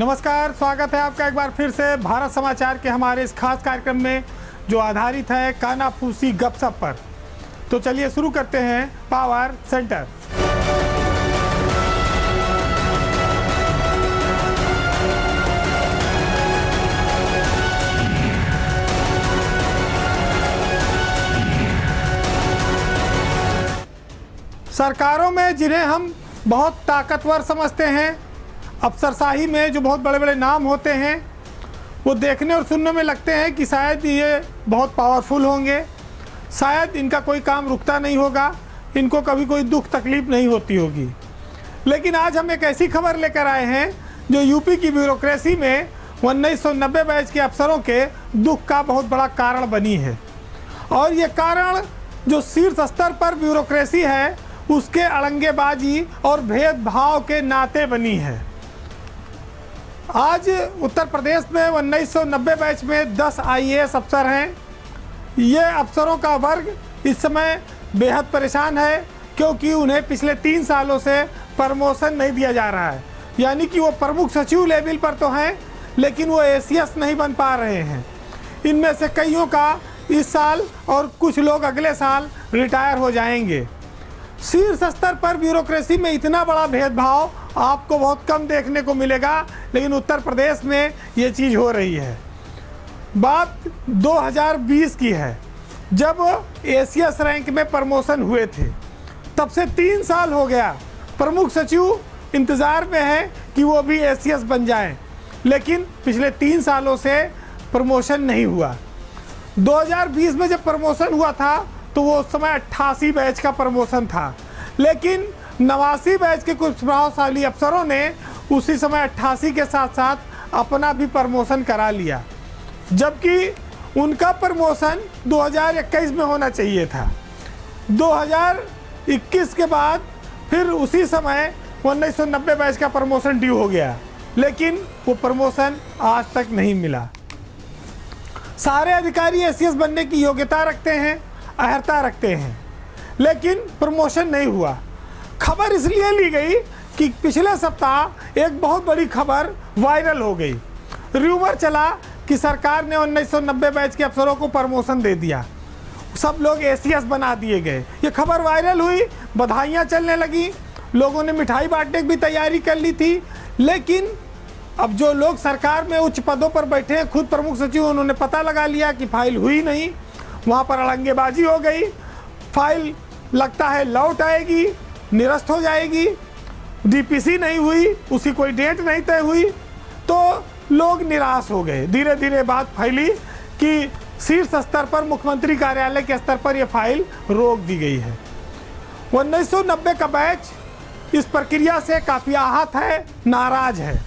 नमस्कार, स्वागत है आपका एक बार फिर से भारत समाचार के हमारे इस खास कार्यक्रम में जो आधारित है कानाफूसी गपशप पर। तो चलिए शुरू करते हैं पावर सेंटर। सरकारों में जिन्हें हम बहुत ताकतवर समझते हैं, अफसरशाही में जो बहुत बड़े बड़े नाम होते हैं, वो देखने और सुनने में लगते हैं कि शायद ये बहुत पावरफुल होंगे, शायद इनका कोई काम रुकता नहीं होगा, इनको कभी कोई दुख तकलीफ नहीं होती होगी। लेकिन आज हम एक ऐसी खबर लेकर आए हैं जो यूपी की ब्यूरोक्रेसी में 1990 बैच के अफसरों के दुख का बहुत बड़ा कारण बनी है। और ये कारण जो शीर्ष स्तर पर ब्यूरोक्रेसी है उसके अड़ंगेबाजी और भेदभाव के नाते बनी है। आज उत्तर प्रदेश में 1990 बैच में 10 IAS अफसर हैं। ये अफसरों का वर्ग इस समय बेहद परेशान है क्योंकि उन्हें पिछले 3 सालों से प्रमोशन नहीं दिया जा रहा है। यानी कि वो प्रमुख सचिव लेवल पर तो हैं लेकिन वो ACS नहीं बन पा रहे हैं। इनमें से कईयों का इस साल और कुछ लोग अगले साल रिटायर हो जाएंगे। शीर्ष स्तर पर ब्यूरोक्रेसी में इतना बड़ा भेदभाव आपको बहुत कम देखने को मिलेगा, लेकिन उत्तर प्रदेश में ये चीज़ हो रही है। बात 2020 की है, जब ACS रैंक में प्रमोशन हुए थे। तब से 3 साल हो गया, प्रमुख सचिव इंतज़ार में है कि वो भी ACS बन जाएं, लेकिन पिछले 3 सालों से प्रमोशन नहीं हुआ। 2020 में जब प्रमोशन हुआ था तो वो उस समय 88 बैच का प्रमोशन था, लेकिन 89 बैच के कुछ प्रभावशाली अफसरों ने उसी समय 88 के साथ साथ अपना भी प्रमोशन करा लिया, जबकि उनका प्रमोशन 2021 में होना चाहिए था। 2021 के बाद फिर उसी समय 1990 बैच का प्रमोशन ड्यू हो गया, लेकिन वो प्रमोशन आज तक नहीं मिला। सारे अधिकारी ACS बनने की योग्यता रखते हैं, अहर्ता रखते हैं, लेकिन प्रमोशन नहीं हुआ। खबर इसलिए ली गई कि पिछले सप्ताह एक बहुत बड़ी खबर वायरल हो गई। र्यूमर चला कि सरकार ने 1990 बैच के अफसरों को प्रमोशन दे दिया, सब लोग ACS बना दिए गए। ये खबर वायरल हुई, बधाइयाँ चलने लगी, लोगों ने मिठाई बांटने की भी तैयारी कर ली थी। लेकिन अब जो लोग सरकार में उच्च पदों पर बैठे हैं, खुद प्रमुख सचिव, उन्होंने पता लगा लिया कि फाइल हुई नहीं, वहाँ पर अड़ंगेबाजी हो गई, फाइल लगता है लौट आएगी, निरस्त हो जाएगी, DPC नहीं हुई, उसकी कोई डेट नहीं तय हुई, तो लोग निराश हो गए। धीरे धीरे बात फैली कि शीर्ष स्तर पर मुख्यमंत्री कार्यालय के स्तर पर यह फाइल रोक दी गई है। 1990 का बैच इस प्रक्रिया से काफ़ी आहत है, नाराज है।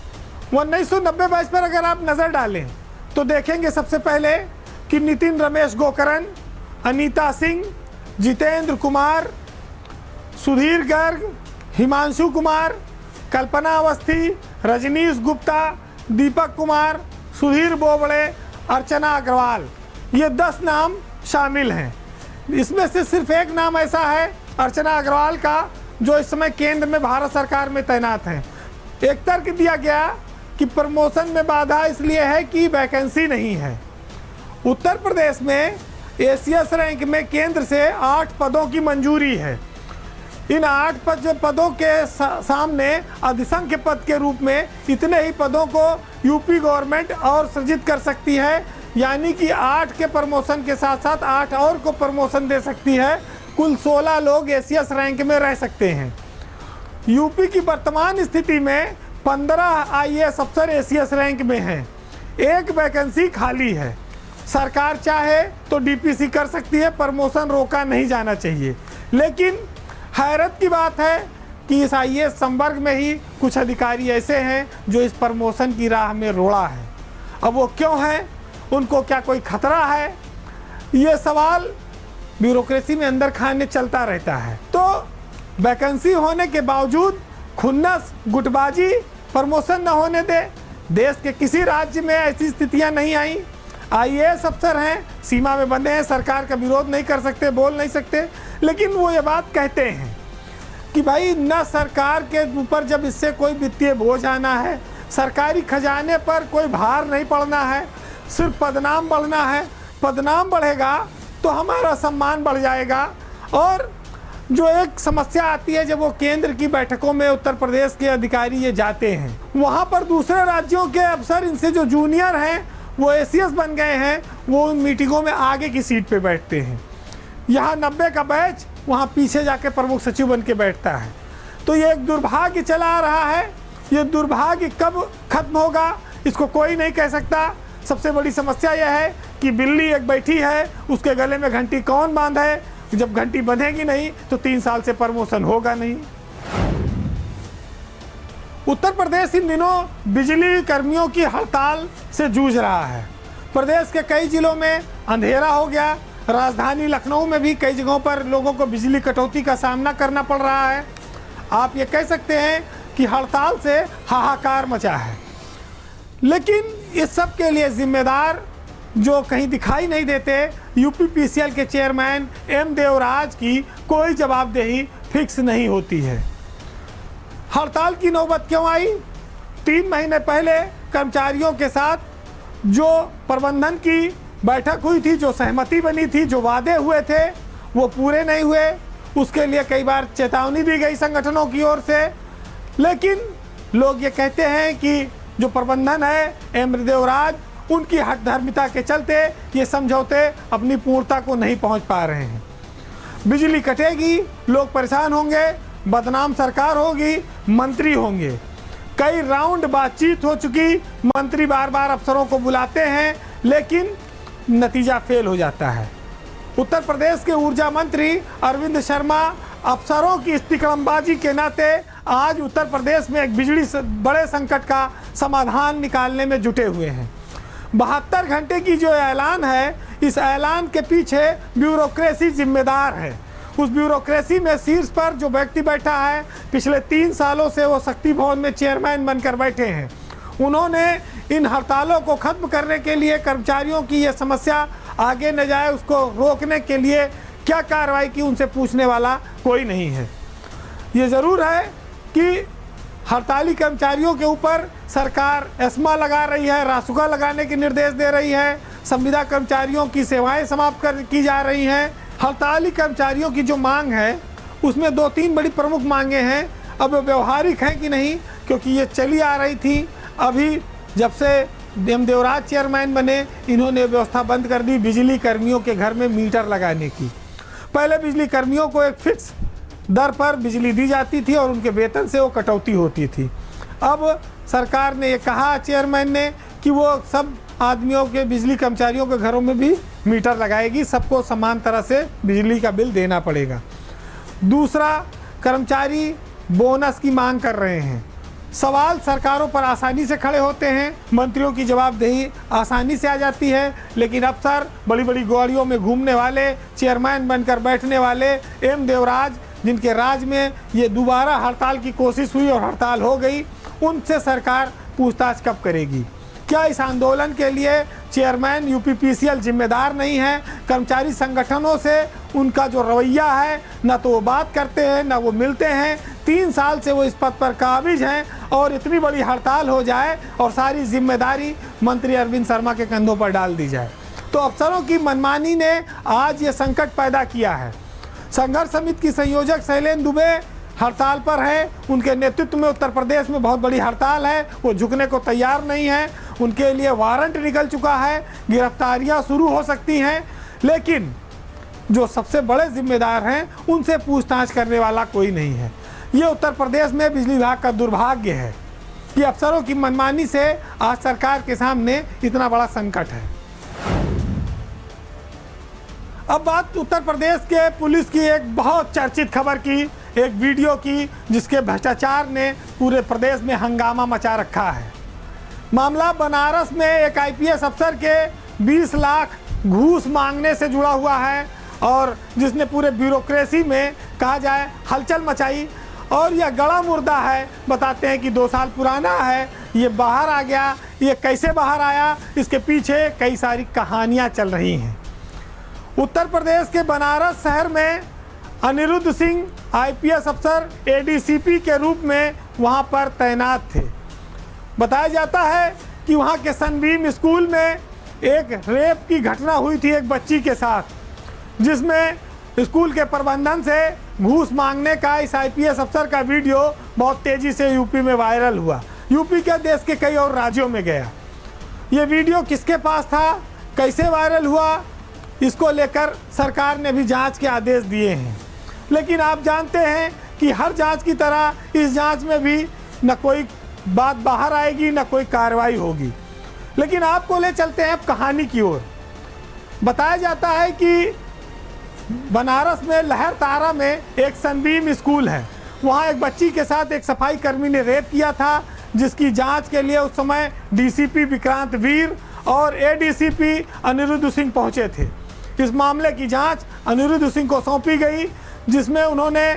1990 बैच पर अगर आप नज़र डालें तो देखेंगे सबसे पहले कि नितिन रमेश गोकरण, अनीता सिंह, जितेंद्र कुमार, सुधीर गर्ग, हिमांशु कुमार, कल्पना अवस्थी, रजनीश गुप्ता, दीपक कुमार, सुधीर बोबड़े, अर्चना अग्रवाल, ये 10 नाम शामिल हैं। इसमें से सिर्फ एक नाम ऐसा है अर्चना अग्रवाल का जो इस समय केंद्र में भारत सरकार में तैनात हैं। एक तर्क दिया गया कि प्रमोशन में बाधा इसलिए है कि वैकेंसी नहीं है। उत्तर प्रदेश में ACS रैंक में केंद्र से 8 पदों की मंजूरी है। इन 8 पदों के सामने अधिसंख्य पद के रूप में इतने ही पदों को यूपी गवर्नमेंट और सृजित कर सकती है, यानी कि 8 के प्रमोशन के साथ साथ 8 और को प्रमोशन दे सकती है। कुल 16 लोग ACS रैंक में रह सकते हैं। यूपी की वर्तमान स्थिति में 15 IAS अफसर ACS रैंक में हैं, 1 वैकेंसी खाली है। सरकार चाहे तो DPC कर सकती है, प्रमोशन रोका नहीं जाना चाहिए। लेकिन हैरत की बात है कि इस IAS संवर्ग में ही कुछ अधिकारी ऐसे हैं जो इस प्रमोशन की राह में रोड़ा है। अब वो क्यों हैं, उनको क्या कोई खतरा है, ये सवाल ब्यूरोक्रेसी में अंदर खाने चलता रहता है। तो वैकेंसी होने के बावजूद खुन्नस, गुटबाजी, प्रमोशन न होने दे। देश के किसी राज्य में ऐसी स्थितियां नहीं आई। IAS अफसर हैं, सीमा में बंधे हैं, सरकार का विरोध नहीं कर सकते, बोल नहीं सकते, लेकिन वो ये बात कहते हैं कि भाई न सरकार के ऊपर जब इससे कोई वित्तीय बोझ आना है, सरकारी खजाने पर कोई भार नहीं पड़ना है, सिर्फ पदनाम बढ़ना है। पदनाम बढ़ेगा तो हमारा सम्मान बढ़ जाएगा। और जो एक समस्या आती है, जब वो केंद्र की बैठकों में उत्तर प्रदेश के अधिकारी ये जाते हैं, वहाँ पर दूसरे राज्यों के अफसर इनसे जो जूनियर हैं वो एसीएस बन गए हैं, वो उन मीटिंगों में आगे की सीट पे बैठते हैं। यहाँ 90 का बैच वहाँ पीछे जाके प्रमुख सचिव बन के बैठता है। तो ये एक दुर्भाग्य चला आ रहा है। ये दुर्भाग्य कब खत्म होगा इसको कोई नहीं कह सकता। सबसे बड़ी समस्या यह है कि बिल्ली एक बैठी है, उसके गले में घंटी कौन बांधे। जब घंटी बंधेगी नहीं तो 3 साल से प्रमोशन होगा नहीं। उत्तर प्रदेश इन दिनों बिजली कर्मियों की हड़ताल से जूझ रहा है। प्रदेश के कई जिलों में अंधेरा हो गया। राजधानी लखनऊ में भी कई जगहों पर लोगों को बिजली कटौती का सामना करना पड़ रहा है। आप ये कह सकते हैं कि हड़ताल से हाहाकार मचा है। लेकिन इस सब के लिए जिम्मेदार जो कहीं दिखाई नहीं देते, यूपीपीसीएल के चेयरमैन एम देवराज की कोई जवाबदेही फिक्स नहीं होती है। हड़ताल की नौबत क्यों आई? 3 महीने पहले कर्मचारियों के साथ जो प्रबंधन की बैठक हुई थी, जो सहमति बनी थी, जो वादे हुए थे वो पूरे नहीं हुए। उसके लिए कई बार चेतावनी दी गई संगठनों की ओर से। लेकिन लोग ये कहते हैं कि जो प्रबंधन है एम देवराज, उनकी हठधर्मिता के चलते ये समझौते अपनी पूर्णता को नहीं पहुंच पा रहे हैं। बिजली कटेगी, लोग परेशान होंगे, बदनाम सरकार होगी, मंत्री होंगे। कई राउंड बातचीत हो चुकी, मंत्री बार बार अफसरों को बुलाते हैं लेकिन नतीजा फेल हो जाता है। उत्तर प्रदेश के ऊर्जा मंत्री अरविंद शर्मा अफसरों की तिकड़मबाजी के नाते आज उत्तर प्रदेश में एक बिजली बड़े संकट का समाधान निकालने में जुटे हुए हैं। 72 घंटे की जो ऐलान है, इस ऐलान के पीछे ब्यूरोक्रेसी जिम्मेदार है। उस ब्यूरोक्रेसी में शीर्ष पर जो व्यक्ति बैठा है, पिछले 3 सालों से वो शक्ति भवन में चेयरमैन बनकर बैठे हैं। उन्होंने इन हड़तालों को खत्म करने के लिए, कर्मचारियों की ये समस्या आगे न जाए उसको रोकने के लिए क्या कार्रवाई की, उनसे पूछने वाला कोई नहीं है। ये ज़रूर है कि हड़ताली कर्मचारियों के ऊपर सरकार एस्मा लगा रही है, रासुका लगाने के निर्देश दे रही है, संविदा कर्मचारियों की सेवाएं समाप्त की जा रही हैं। हड़ताली कर्मचारियों की जो मांग है उसमें 2-3 बड़ी प्रमुख मांगे हैं। अब व्यवहारिक हैं कि नहीं, क्योंकि ये चली आ रही थी। अभी जब से एम देवराज चेयरमैन बने, इन्होंने व्यवस्था बंद कर दी बिजली कर्मियों के घर में मीटर लगाने की। पहले बिजली कर्मियों को एक फिक्स दर पर बिजली दी जाती थी और उनके वेतन से वो कटौती होती थी। अब सरकार ने ये कहा, चेयरमैन ने, कि वो सब आदमियों के, बिजली कर्मचारियों के घरों में भी मीटर लगाएगी, सबको समान तरह से बिजली का बिल देना पड़ेगा। दूसरा, कर्मचारी बोनस की मांग कर रहे हैं। सवाल सरकारों पर आसानी से खड़े होते हैं, मंत्रियों की जवाबदेही आसानी से आ जाती है, लेकिन अफसर बड़ी बड़ी गाड़ियों में घूमने वाले, चेयरमैन बनकर बैठने वाले एम देवराज, जिनके राज में ये दोबारा हड़ताल की कोशिश हुई और हड़ताल हो गई, उनसे सरकार पूछताछ कब करेगी? क्या इस आंदोलन के लिए चेयरमैन यूपीपीसीएल जिम्मेदार नहीं है? कर्मचारी संगठनों से उनका जो रवैया है, ना तो वो बात करते हैं ना वो मिलते हैं। 3 साल से वो इस पद पर काबिज हैं और इतनी बड़ी हड़ताल हो जाए और सारी जिम्मेदारी मंत्री अरविंद शर्मा के कंधों पर डाल दी जाए, तो अफसरों की मनमानी ने आज ये संकट पैदा किया है। संघर्ष समिति की संयोजक शैलेंद्र दुबे हड़ताल पर है। उनके नेतृत्व में उत्तर प्रदेश में बहुत बड़ी हड़ताल है, वो झुकने को तैयार नहीं है। उनके लिए वारंट निकल चुका है, गिरफ्तारियां शुरू हो सकती हैं, लेकिन जो सबसे बड़े जिम्मेदार हैं उनसे पूछताछ करने वाला कोई नहीं है। ये उत्तर प्रदेश में बिजली विभाग का दुर्भाग्य है कि अफसरों की मनमानी से आज सरकार के सामने इतना बड़ा संकट है। अब बात उत्तर प्रदेश के पुलिस की एक बहुत चर्चित खबर की, एक वीडियो की, जिसके भ्रष्टाचार ने पूरे प्रदेश में हंगामा मचा रखा है। मामला बनारस में एक आईपीएस अफसर के 20 लाख घूस मांगने से जुड़ा हुआ है और जिसने पूरे ब्यूरोक्रेसी में, कहा जाए, हलचल मचाई। और यह गड़ा मुर्दा है, बताते हैं कि 2 साल पुराना है, ये बाहर आ गया। ये कैसे बाहर आया, इसके पीछे कई सारी कहानियाँ चल रही हैं। उत्तर प्रदेश के बनारस शहर में अनिरुद्ध सिंह आईपीएस अफसर एडीसीपी के रूप में वहाँ पर तैनात थे। बताया जाता है कि वहाँ के सनबीम स्कूल में एक रेप की घटना हुई थी एक बच्ची के साथ, जिसमें स्कूल के प्रबंधन से घूस मांगने का इस आईपीएस अफसर का वीडियो बहुत तेज़ी से यूपी में वायरल हुआ। यूपी के देश के कई और राज्यों में गया। ये वीडियो किसके पास था, कैसे वायरल हुआ, इसको लेकर सरकार ने भी जांच के आदेश दिए हैं। लेकिन आप जानते हैं कि हर जांच की तरह इस जांच में भी न कोई बात बाहर आएगी न कोई कार्रवाई होगी। लेकिन आपको ले चलते हैं अब कहानी की ओर। बताया जाता है कि बनारस में लहर तारा में एक सनबीम स्कूल है, वहाँ एक बच्ची के साथ एक सफाई कर्मी ने रेप किया था, जिसकी जांच के लिए उस समय डीसीपी विक्रांत वीर और एडीसीपी अनिरुद्ध सिंह पहुँचे थे। इस मामले की जांच अनिरुद्ध सिंह को सौंपी गई, जिसमें उन्होंने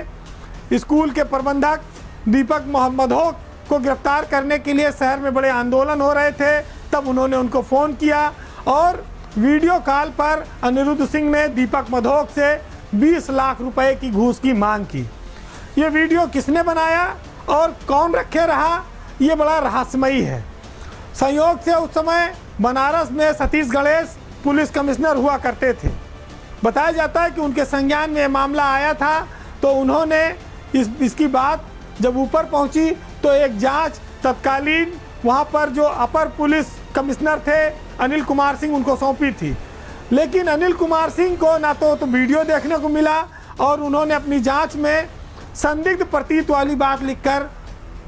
स्कूल के प्रबंधक दीपक मधोक को गिरफ्तार करने के लिए शहर में बड़े आंदोलन हो रहे थे। तब उन्होंने उनको फ़ोन किया और वीडियो कॉल पर अनिरुद्ध सिंह ने दीपक मधोक से 20 लाख रुपए की घूस की मांग की। ये वीडियो किसने बनाया और कौन रखे रहा, ये बड़ा रहस्यमयी है। संयोग से उस समय बनारस में सतीश गणेश पुलिस कमिश्नर हुआ करते थे। बताया जाता है कि उनके संज्ञान में मामला आया था, तो उन्होंने इसकी बात जब ऊपर पहुंची तो एक जांच तत्कालीन वहां पर जो अपर पुलिस कमिश्नर थे अनिल कुमार सिंह, उनको सौंपी थी। लेकिन अनिल कुमार सिंह को ना तो वीडियो देखने को मिला और उन्होंने अपनी जांच में संदिग्ध प्रतीत वाली बात लिखकर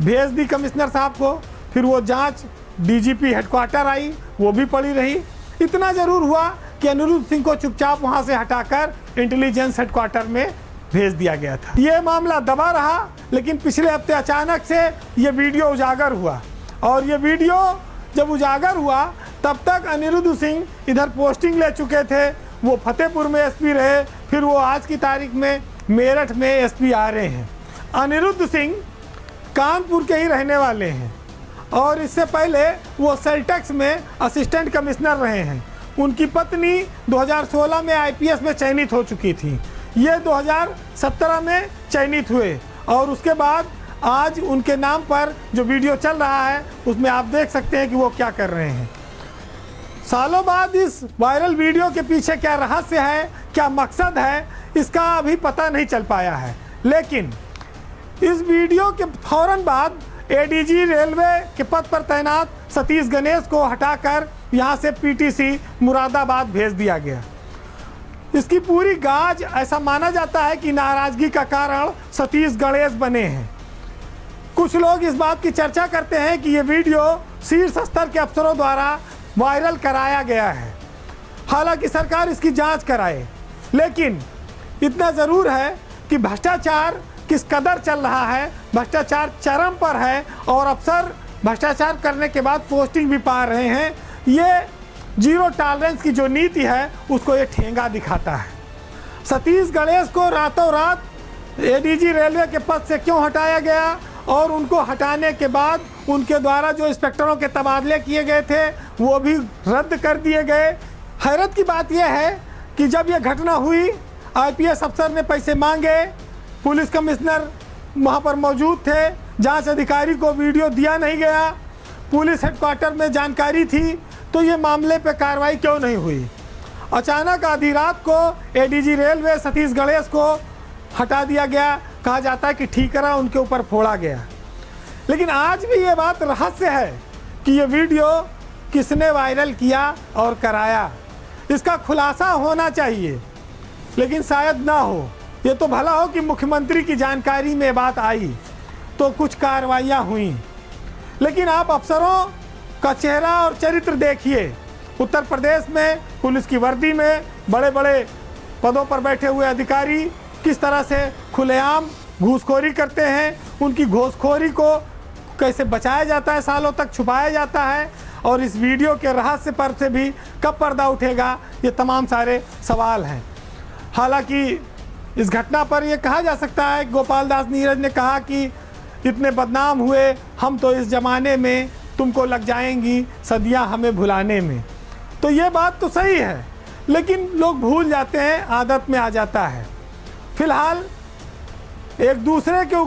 भेज दी कमिश्नर साहब को। फिर वो जांच डीजीपी हेडक्वार्टर आई, वो भी पड़ी रही। इतना ज़रूर हुआ कि अनिरुद्ध सिंह को चुपचाप वहाँ से हटाकर इंटेलिजेंस हेडक्वार्टर में भेज दिया गया था। ये मामला दबा रहा, लेकिन पिछले हफ्ते अचानक से ये वीडियो उजागर हुआ। और ये वीडियो जब उजागर हुआ तब तक अनिरुद्ध सिंह इधर पोस्टिंग ले चुके थे। वो फतेहपुर में एसपी रहे, फिर वो आज की तारीख में मेरठ में एसपी आ रहे हैं। अनिरुद्ध सिंह कानपुर के ही रहने वाले हैं और इससे पहले वो सेल्टेक्स में असिस्टेंट कमिश्नर रहे हैं। उनकी पत्नी 2016 में आईपीएस में चयनित हो चुकी थी। ये 2017 में चयनित हुए और उसके बाद आज उनके नाम पर जो वीडियो चल रहा है उसमें आप देख सकते हैं कि वो क्या कर रहे हैं। सालों बाद इस वायरल वीडियो के पीछे क्या रहस्य है, क्या मकसद है, इसका अभी पता नहीं चल पाया है। लेकिन इस वीडियो के फौरन बाद एडीजी रेलवे के पद पर तैनात सतीश गणेश को हटाकर यहाँ से पीटीसी मुरादाबाद भेज दिया गया। इसकी पूरी गाज ऐसा माना जाता है कि नाराजगी का कारण सतीश गणेश बने हैं। कुछ लोग इस बात की चर्चा करते हैं कि ये वीडियो शीर्ष स्तर के अफसरों द्वारा वायरल कराया गया है। हालांकि सरकार इसकी जांच कराए, लेकिन इतना ज़रूर है कि भ्रष्टाचार किस कदर चल रहा है, भ्रष्टाचार चरम पर है और अफसर भ्रष्टाचार करने के बाद पोस्टिंग भी पा रहे हैं। ये जीरो टॉलरेंस की जो नीति है उसको ये ठेंगा दिखाता है। सतीश गणेश को रातों रात एडीजी रेलवे के पद से क्यों हटाया गया और उनको हटाने के बाद उनके द्वारा जो इंस्पेक्टरों के तबादले किए गए थे वो भी रद्द कर दिए गए। हैरत की बात यह है कि जब यह घटना हुई आईपीएस अफसर ने पैसे मांगे, पुलिस कमिश्नर वहाँ पर मौजूद थे, जांच अधिकारी को वीडियो दिया नहीं गया, पुलिस हेडक्वार्टर में जानकारी थी, तो ये मामले पे कार्रवाई क्यों नहीं हुई। अचानक आधी रात को एडीजी रेलवे सतीश गणेश को हटा दिया गया। कहा जाता है कि ठीकरा उनके ऊपर फोड़ा गया। लेकिन आज भी ये बात रहस्य है कि ये वीडियो किसने वायरल किया और कराया, इसका खुलासा होना चाहिए, लेकिन शायद ना हो। ये तो भला हो कि मुख्यमंत्री की जानकारी में बात आई तो कुछ कार्रवाइयाँ हुई, लेकिन आप अफसरों का चेहरा और चरित्र देखिए। उत्तर प्रदेश में पुलिस की वर्दी में बड़े बड़े पदों पर बैठे हुए अधिकारी किस तरह से खुलेआम घूसखोरी करते हैं, उनकी घूसखोरी को कैसे बचाया जाता है, सालों तक छुपाया जाता है, और इस वीडियो के रहस्य पर से भी कब पर्दा उठेगा, ये तमाम सारे सवाल हैं। हालांकि इस घटना पर यह कहा जा सकता है, गोपाल दास नीरज ने कहा कि इतने बदनाम हुए हम तो इस ज़माने में, तुमको लग जाएंगी सदियां हमें भुलाने में। तो ये बात तो सही है, लेकिन लोग भूल जाते हैं, आदत में आ जाता है। फिलहाल एक दूसरे के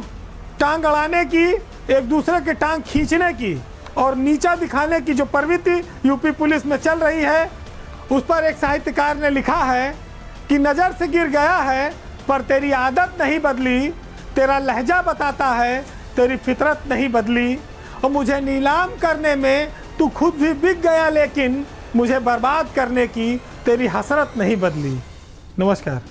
टांग अड़ाने की, एक दूसरे के टांग खींचने की और नीचा दिखाने की जो प्रवृत्ति यूपी पुलिस में चल रही है, उस पर एक साहित्यकार ने लिखा है कि नज़र से गिर गया है पर तेरी आदत नहीं बदली, तेरा लहजा बताता है तेरी फितरत नहीं बदली, और मुझे नीलाम करने में तू खुद भी बिक गया लेकिन मुझे बर्बाद करने की तेरी हसरत नहीं बदली। नमस्कार।